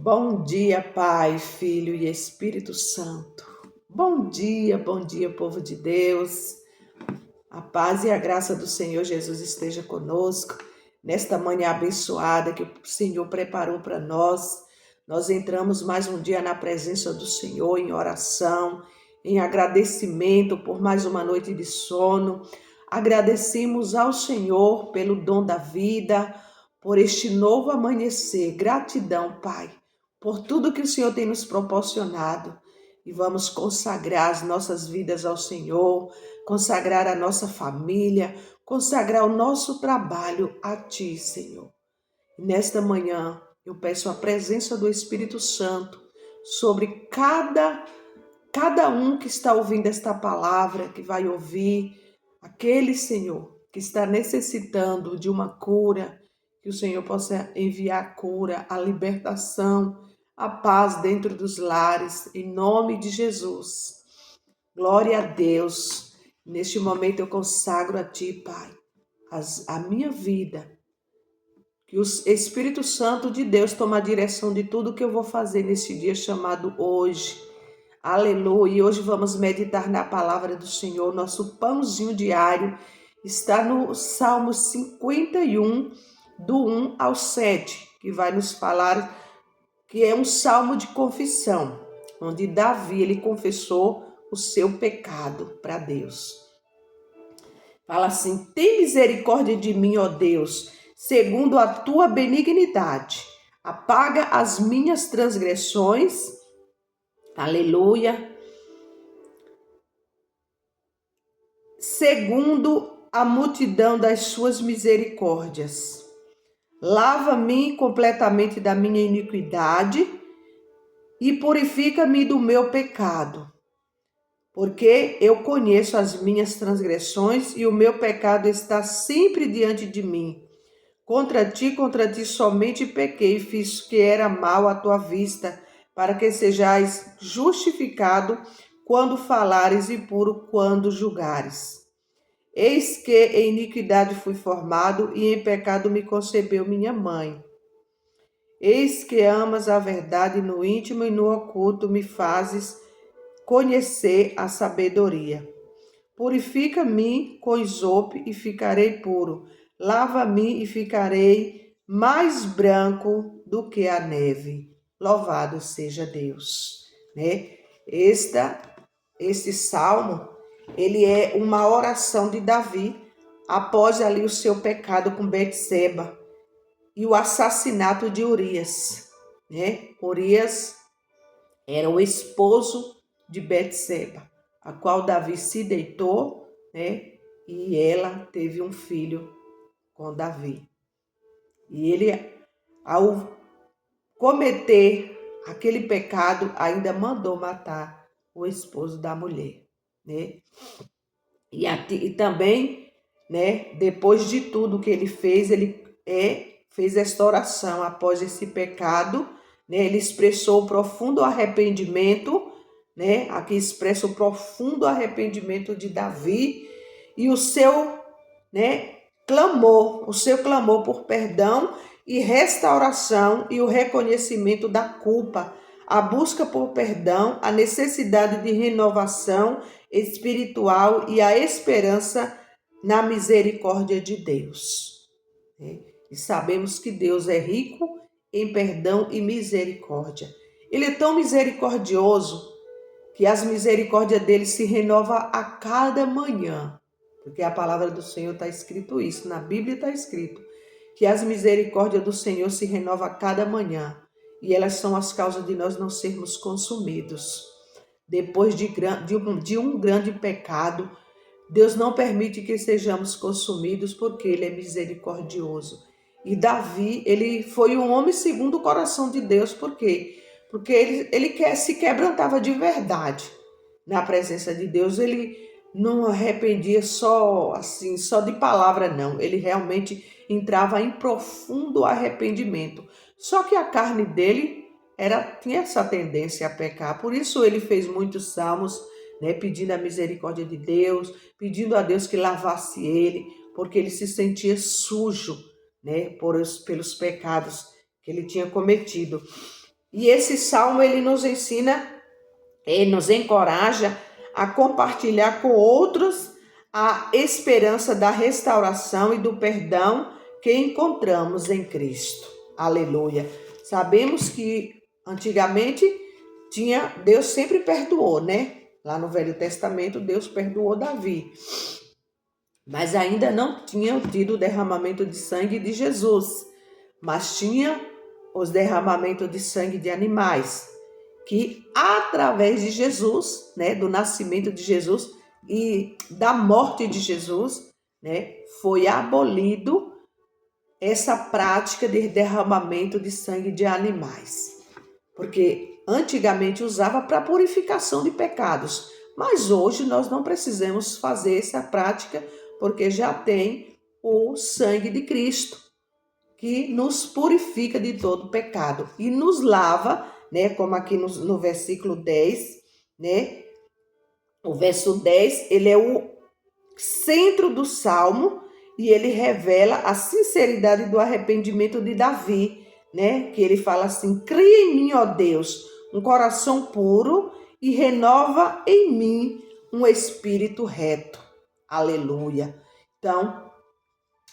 Bom dia, Pai, Filho e Espírito Santo. Bom dia, povo de Deus. A paz e a graça do Senhor Jesus esteja conosco. Nesta manhã abençoada que o Senhor preparou para nós, nós entramos mais um dia na presença do Senhor em oração, em agradecimento por mais uma noite de sono. Agradecemos ao Senhor pelo dom da vida, por este novo amanhecer. Gratidão, Pai, por tudo que o Senhor tem nos proporcionado. E vamos consagrar as nossas vidas ao Senhor, consagrar a nossa família, consagrar o nosso trabalho a Ti, Senhor. E nesta manhã, eu peço a presença do Espírito Santo sobre cada um que está ouvindo esta palavra, que vai ouvir, aquele, Senhor, que está necessitando de uma cura, que o Senhor possa enviar a cura, a libertação, a paz dentro dos lares, em nome de Jesus. Glória a Deus. Neste momento eu consagro a Ti, Pai, a minha vida. Que o Espírito Santo de Deus tome a direção de tudo que eu vou fazer nesse dia chamado hoje. Aleluia. E hoje vamos meditar na palavra do Senhor. Nosso pãozinho diário está no Salmo 51, do 1 ao 7, que vai nos falar que é um salmo de confissão, onde Davi ele confessou o seu pecado para Deus. Fala assim: tem misericórdia de mim, ó Deus, segundo a tua benignidade. Apaga as minhas transgressões. Aleluia. Segundo a multidão das suas misericórdias. Lava-me completamente da minha iniquidade e purifica-me do meu pecado. Porque eu conheço as minhas transgressões e o meu pecado está sempre diante de mim. Contra ti somente pequei e fiz o que era mal à tua vista, para que sejais justificado quando falares e puro quando julgares. Eis que em iniquidade fui formado e em pecado me concebeu minha mãe. Eis que amas a verdade no íntimo e no oculto me fazes conhecer a sabedoria. Purifica-me com isopo e ficarei puro. Lava-me e ficarei mais branco do que a neve. Louvado seja Deus. Este salmo, ele é uma oração de Davi após ali o seu pecado com Betseba e o assassinato de Urias. Urias era o esposo de Betseba, a qual Davi se deitou, e ela teve um filho com Davi. E ele, ao cometer aquele pecado, ainda mandou matar o esposo da mulher. E também, depois de tudo que ele fez esta oração após esse pecado, ele expressou o profundo arrependimento, aqui expressa o profundo arrependimento de Davi e o seu clamor por perdão e restauração e o reconhecimento da culpa, a busca por perdão, a necessidade de renovação espiritual e a esperança na misericórdia de Deus. E sabemos que Deus é rico em perdão e misericórdia. Ele é tão misericordioso que as misericórdias dele se renovam a cada manhã. Porque a palavra do Senhor está escrito isso, na Bíblia está escrito que as misericórdias do Senhor se renovam a cada manhã. E elas são as causas de nós não sermos consumidos. Depois de um grande pecado, Deus não permite que sejamos consumidos porque Ele é misericordioso. E Davi, ele foi um homem segundo o coração de Deus. Por quê? Porque ele se quebrantava de verdade na presença de Deus. Ele não arrependia só de palavra, não. Ele realmente entrava em profundo arrependimento. Só que a carne dele tinha essa tendência a pecar. Por isso ele fez muitos salmos, pedindo a misericórdia de Deus, pedindo a Deus que lavasse ele, porque ele se sentia sujo, pelos pecados que ele tinha cometido. E esse salmo, ele nos ensina, ele nos encoraja a compartilhar com outros a esperança da restauração e do perdão que encontramos em Cristo. Aleluia. Sabemos que antigamente Deus sempre perdoou, né? Lá no Velho Testamento, Deus perdoou Davi. Mas ainda não tinha tido o derramamento de sangue de Jesus. Mas tinha os derramamentos de sangue de animais. Que através de Jesus, né? Do nascimento de Jesus e da morte de Jesus, né? Foi abolido essa prática de derramamento de sangue de animais. Porque antigamente usava para purificação de pecados, mas hoje nós não precisamos fazer essa prática porque já tem o sangue de Cristo que nos purifica de todo pecado e nos lava, né, como aqui no versículo 10, né? O verso 10, ele é o centro do salmo e ele revela a sinceridade do arrependimento de Davi, né? Que ele fala assim: cria em mim, ó Deus, um coração puro e renova em mim um espírito reto. Aleluia. Então,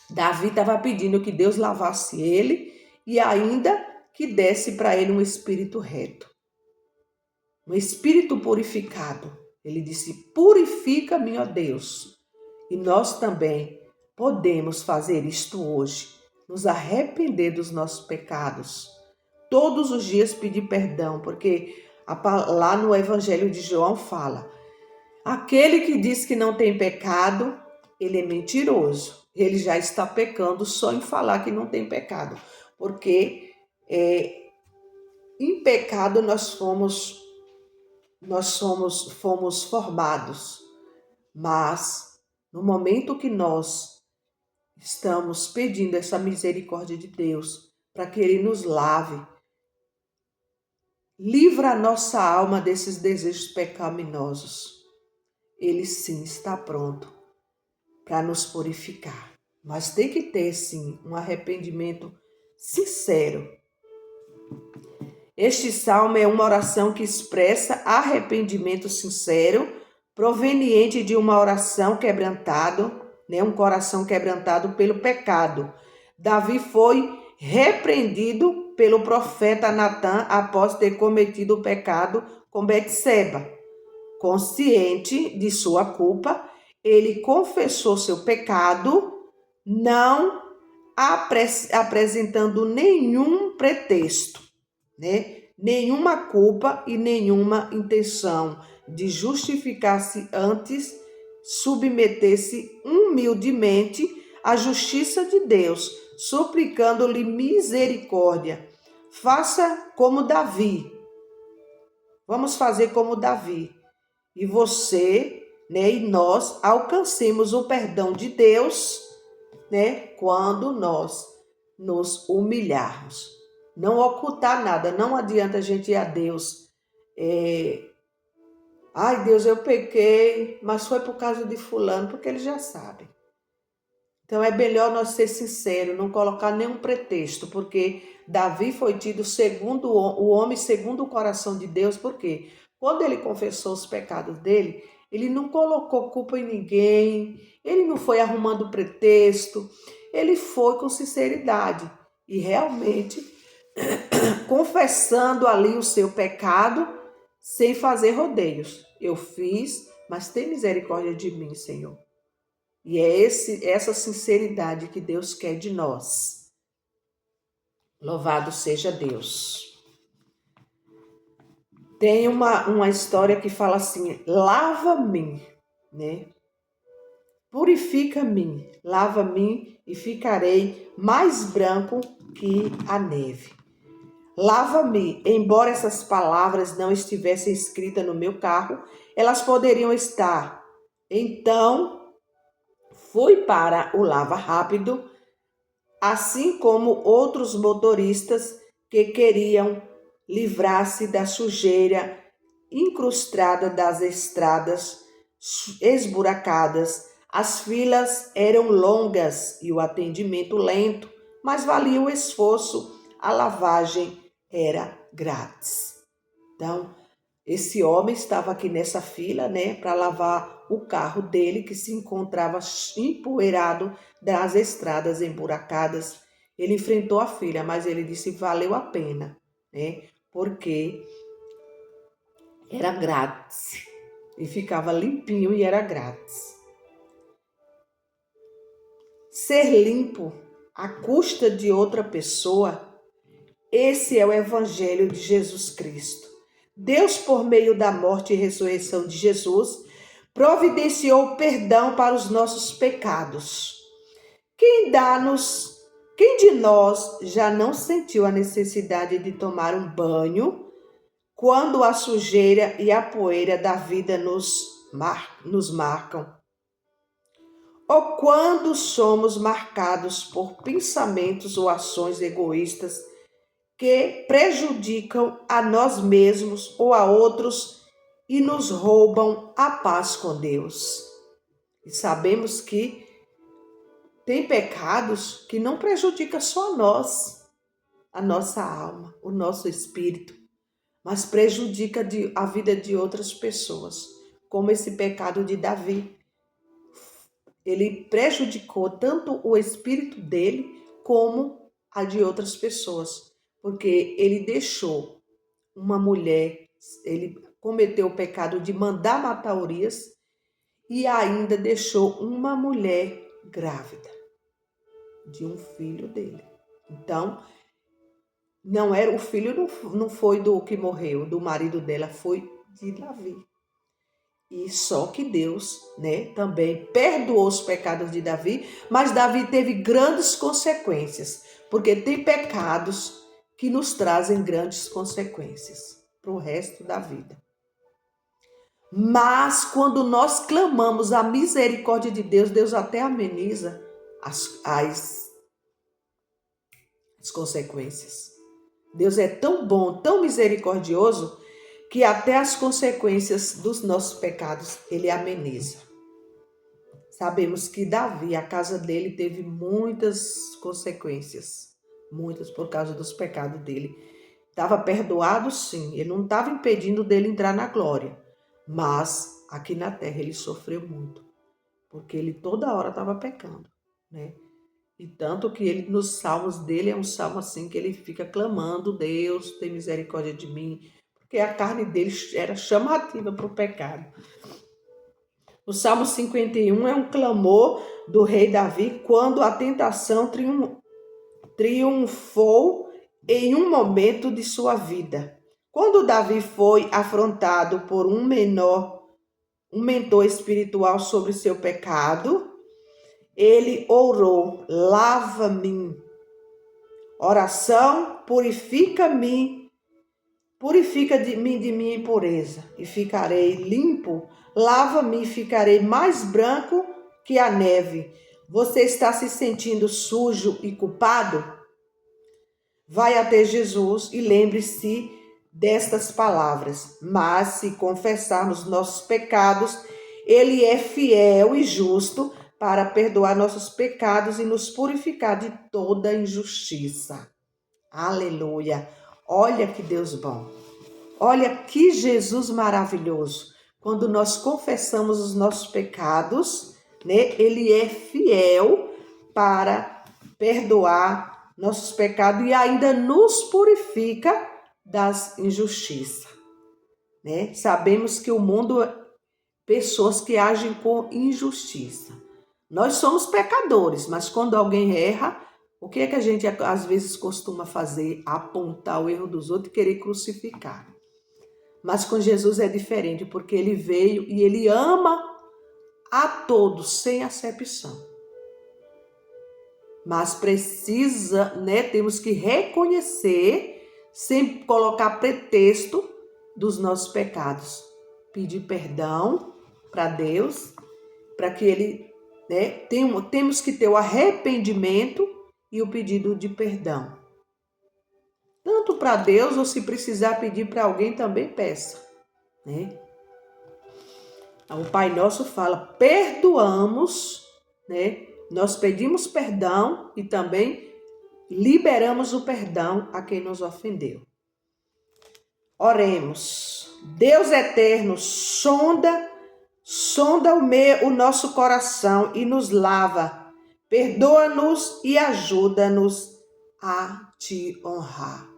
Davi estava pedindo que Deus lavasse ele e ainda que desse para ele um espírito reto, um espírito purificado. Ele disse: purifica-me, ó Deus. E nós também podemos fazer isto hoje, nos arrepender dos nossos pecados. Todos os dias pedir perdão, porque lá no Evangelho de João fala: aquele que diz que não tem pecado, ele é mentiroso. Ele já está pecando só em falar que não tem pecado. Porque em pecado fomos formados. Mas no momento que nós estamos pedindo essa misericórdia de Deus, para que Ele nos lave, livra a nossa alma desses desejos pecaminosos, Ele sim está pronto para nos purificar. Mas tem que ter sim um arrependimento sincero. Este salmo é uma oração que expressa arrependimento sincero, proveniente de uma oração quebrantado, né, um coração quebrantado pelo pecado. Davi foi repreendido pelo profeta Natã após ter cometido o pecado com Betseba. Consciente de sua culpa, ele confessou seu pecado, não apresentando nenhum pretexto, né? Nenhuma culpa e nenhuma intenção de justificar-se, antes submeter-se humildemente à justiça de Deus, suplicando-lhe misericórdia. Faça como Davi. Vamos fazer como Davi. E você, né, e nós alcancemos o perdão de Deus, né, quando nós nos humilharmos. Não ocultar nada, não adianta a gente ir a Deus. Ai, Deus, eu pequei, mas foi por causa de fulano, porque ele já sabe. Então é melhor nós ser sinceros, não colocar nenhum pretexto, porque Davi foi tido segundo o homem segundo o coração de Deus, porque quando ele confessou os pecados dele, ele não colocou culpa em ninguém, ele não foi arrumando pretexto, ele foi com sinceridade e realmente confessando ali o seu pecado sem fazer rodeios. Eu fiz, mas tem misericórdia de mim, Senhor. E é essa sinceridade que Deus quer de nós. Louvado seja Deus. Tem uma história que fala assim: lava-me, né? Purifica-me, lava-me e ficarei mais branco que a neve. Lava-me, embora essas palavras não estivessem escritas no meu carro, elas poderiam estar. Então, fui para o lava rápido, assim como outros motoristas que queriam livrar-se da sujeira incrustada das estradas esburacadas. As filas eram longas e o atendimento lento, mas valia o esforço a lavagem era grátis. Então, esse homem estava aqui nessa fila, né, para lavar o carro dele, que se encontrava empoeirado das estradas emburacadas. Ele enfrentou a filha, mas ele disse que valeu a pena, né, porque era grátis. E ficava limpinho e era grátis. Ser limpo à custa de outra pessoa, esse é o Evangelho de Jesus Cristo. Deus, por meio da morte e ressurreição de Jesus, providenciou perdão para os nossos pecados. Quem de nós já não sentiu a necessidade de tomar um banho quando a sujeira e a poeira da vida nos marcam? Ou quando somos marcados por pensamentos ou ações egoístas que prejudicam a nós mesmos ou a outros e nos roubam a paz com Deus. E sabemos que tem pecados que não prejudicam só nós, a nossa alma, o nosso espírito, mas prejudica a vida de outras pessoas, como esse pecado de Davi. Ele prejudicou tanto o espírito dele como a de outras pessoas, porque ele deixou uma mulher, ele cometeu o pecado de mandar matar Urias e ainda deixou uma mulher grávida de um filho dele. Então, não era o filho, não foi do que morreu, do marido dela, foi de Davi. E só que Deus, né, também perdoou os pecados de Davi, mas Davi teve grandes consequências, porque tem pecados que nos trazem grandes consequências para o resto da vida. Mas quando nós clamamos a misericórdia de Deus, Deus até ameniza as consequências. Deus é tão bom, tão misericordioso, que até as consequências dos nossos pecados ele ameniza. Sabemos que Davi, a casa dele teve muitas consequências, muitas por causa dos pecados dele. Estava perdoado, sim, ele não estava impedindo dele entrar na glória, mas aqui na terra ele sofreu muito, porque ele toda hora estava pecando, né? E tanto que ele, nos salmos dele, é um salmo assim que ele fica clamando: Deus, tem misericórdia de mim, porque a carne dele era chamativa para o pecado. O Salmo 51 é um clamor do rei Davi quando a tentação triunfou em um momento de sua vida. Quando Davi foi afrontado por um mentor espiritual sobre seu pecado, ele orou: lava-me. Oração: purifica-me. Purifica de minha impureza e ficarei limpo. Lava-me e ficarei mais branco que a neve. Você está se sentindo sujo e culpado? Vai até Jesus e lembre-se destas palavras. Mas se confessarmos nossos pecados, Ele é fiel e justo para perdoar nossos pecados e nos purificar de toda injustiça. Aleluia! Olha que Deus bom. Olha que Jesus maravilhoso. Quando nós confessamos os nossos pecados, né, Ele é fiel para perdoar nossos pecados e ainda nos purifica das injustiças, né? Sabemos que o mundo é pessoas que agem com injustiça. Nós somos pecadores, mas quando alguém erra, o que é que a gente às vezes costuma fazer? Apontar o erro dos outros e querer crucificar. Mas com Jesus é diferente, porque ele veio e ele ama a todos, sem acepção. Mas precisa, né, temos que reconhecer, sem colocar pretexto dos nossos pecados. Pedir perdão para Deus, para que ele, né, temos que ter o arrependimento e o pedido de perdão. Tanto para Deus, ou se precisar pedir para alguém, também peça, né? O Pai Nosso fala: perdoamos, né? Nós pedimos perdão e também liberamos o perdão a quem nos ofendeu. Oremos. Deus eterno, sonda o nosso coração e nos lava. Perdoa-nos e ajuda-nos a te honrar.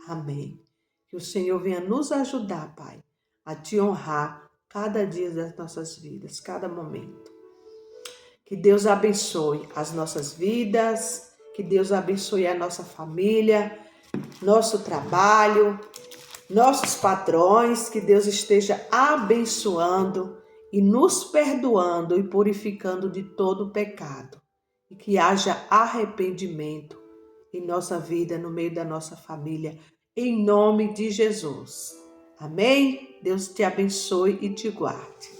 Amém. Que o Senhor venha nos ajudar, Pai, a te honrar cada dia das nossas vidas, cada momento. Que Deus abençoe as nossas vidas, que Deus abençoe a nossa família, nosso trabalho, nossos patrões, que Deus esteja abençoando e nos perdoando e purificando de todo pecado. E que haja arrependimento em nossa vida, no meio da nossa família, em nome de Jesus. Amém? Deus te abençoe e te guarde.